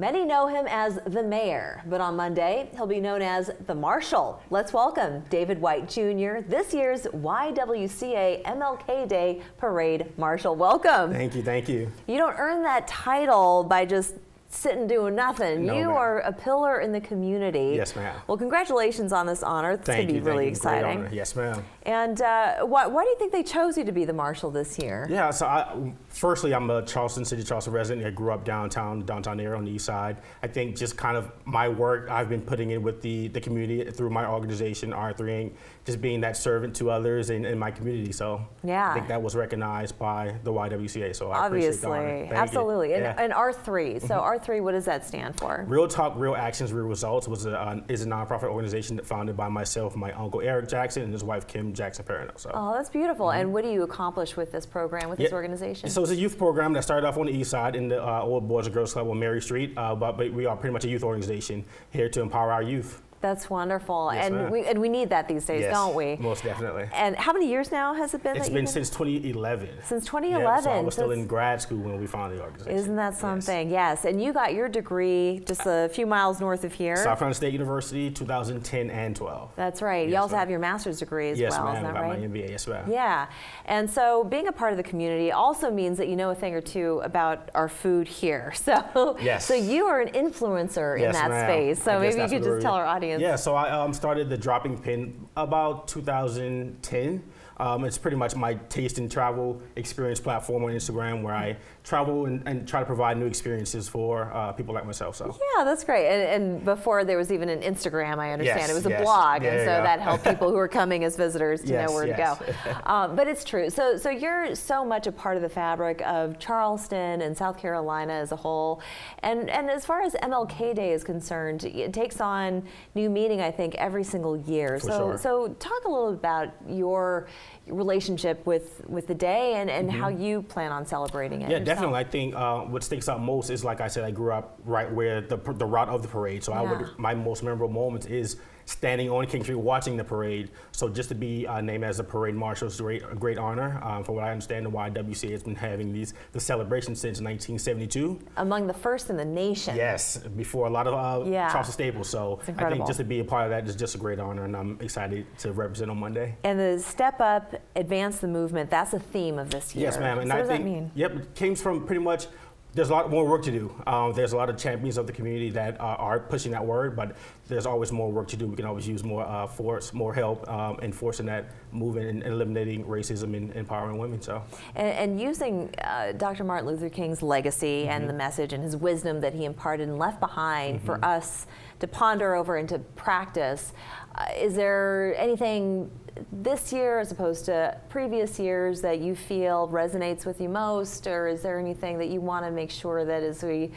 Many know him as the mayor, but on Monday, he'll be known as the Marshal. Let's welcome David White Jr., this year's YWCA MLK Day Parade Marshal. Welcome. Thank you, thank you. You don't earn that title by just sitting doing nothing. No, you ma'am. are a pillar in the community. Yes, ma'am. Well, congratulations on this honor. It's going to be really exciting. Great honor. Yes, ma'am. And why do you think they chose you to be the Marshal this year? Yeah, so firstly, I'm a Charleston resident. I grew up downtown area on the east side. I think just kind of my work I've been putting in with the community through my organization, R3, just being that servant to others in my community. So yeah. I think that was recognized by the YWCA. So I obviously, appreciate the honor. Thank absolutely. You. And R3. So R3, what does that stand for? Real Talk, Real Actions, Real Results is a nonprofit organization that founded by myself, my uncle Eric Jackson, and his wife Kim Jackson Perino. So. Oh, that's beautiful. And what do you accomplish with this program, with this organization? So it's a youth program that started off on the east side in the Old Boys and Girls Club on Mary Street, but we are pretty much a youth organization here to empower our youth. That's wonderful. Yes, and we need that these days, yes, don't we? Most definitely. And how many years now has it been? It's been since 2011. Since 2011. Yeah, so I was still in grad school when we founded the organization. Isn't that something? Yes. And you got your degree just a few miles north of here. South Carolina State University, 2010 and 12. That's right. Yes, you also ma'am. have your master's degree as yes, well, ma'am. isn't that I got right? my MBA, yes, ma'am. Yeah. And so being a part of the community also means that you know a thing or two about our food here. So, yes. So you are an influencer in that space. So maybe you could just tell our audience. Yeah, so I started the Dropping Pin about 2010. It's pretty much my taste and travel experience platform on Instagram where I travel and try to provide new experiences for people like myself. So yeah, that's great. And before there was even an Instagram, I understand. Yes, it was a yes. blog, Yeah, and so that helped people who are coming as visitors to know where to go. But it's true. So you're so much a part of the fabric of Charleston and South Carolina as a whole. And as far as MLK Day is concerned, it takes on new meaning, I think, every single year. For sure. So talk a little about your relationship with the day and how you plan on celebrating it. Yeah, yourself. definitely. I think what sticks out most is, like I said, I grew up right where the route of the parade. So my most memorable moments is standing on King Street watching the parade. So just to be named as a parade marshal is a great honor. From what I understand, the YWCA has been having the celebration since 1972. Among the first in the nation. Yes, before a lot of Charleston staples. So I think just to be a part of that is just a great honor, and I'm excited to represent on Monday. And the Step Up, Advance the Movement, that's the theme of this year. Yes, ma'am. And so I what does think, that mean? Yep, it came from pretty much, there's a lot more work to do. There's a lot of champions of the community that are pushing that word, but there's always more work to do. We can always use more force, more help enforcing that movement and eliminating racism and empowering women. So, and using Dr. Martin Luther King's legacy and the message and his wisdom that he imparted and left behind for us to ponder over and to practice. Is there anything this year as opposed to previous years that you feel resonates with you most, or is there anything that you want to make sure that as we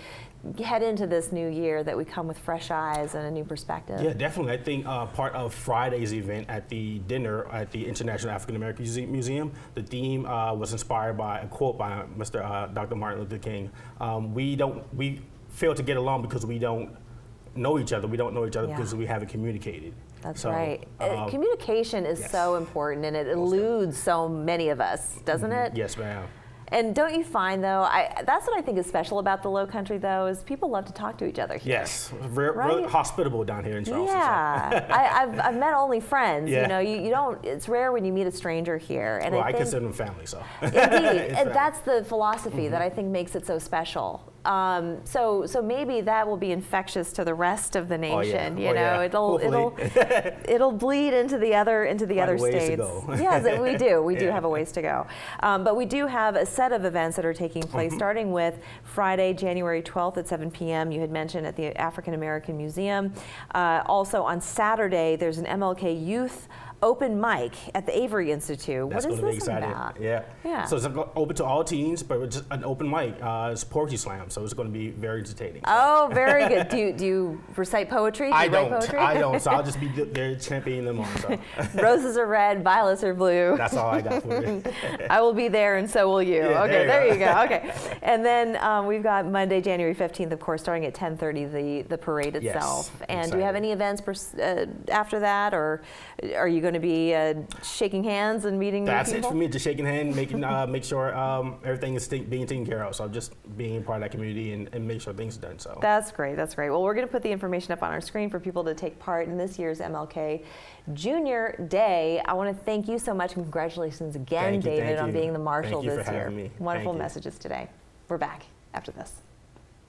head into this new year that we come with fresh eyes and a new perspective? Yeah, definitely. I think part of Friday's event at the dinner at the International African American Museum, the theme was inspired by a quote by Dr. Martin Luther King. We fail to get along because we don't know each other. We don't know each other because we haven't communicated. That's right. Communication is so important, and it eludes so many of us, doesn't it? Yes, ma'am. And don't you find, though, that's what I think is special about the Low Country, though, is people love to talk to each other here. Yes, really hospitable down here in Charleston. Yeah, I've met only friends. Yeah. You know, you don't. It's rare when you meet a stranger here. And well, I think, consider them family, so. Indeed, and that's the philosophy that I think makes it so special. So maybe that will be infectious to the rest of the nation. You know, it'll bleed into the other states. To go. Yes, we do. We do have a ways to go. But we do have a set of events that are taking place, starting with Friday, January 12th at 7 p.m. You had mentioned at the African American Museum. Also on Saturday, there's an MLK Youth open mic at the Avery Institute. That's what is going to be this exciting. about? Yeah. So it's open to all teens, but it's just an open mic. It's poetry slam, so it's going to be very entertaining. Oh, very good. Do you recite poetry? Do you write poetry? I don't. So I'll just be there championing them on. So. Roses are red, violets are blue. That's all I got for you. I will be there, and so will you. Yeah, okay, there you go. Okay, and then we've got Monday, January 15th, of course, starting at 10:30, the parade itself. Yes, and do you have any events after that, or are you going to be shaking hands and meeting new That's people? it for me, just shaking hands, making make sure everything is being taken care of. So just being part of that community and make sure things are done. So That's great. That's great. Well, we're going to put the information up on our screen for people to take part in this year's MLK Junior Day. I want to thank you so much and congratulations again, Thank you, David, thank on you. being the Marshal Thank you this for year. having me. Wonderful Thank you. messages today. We're back after this.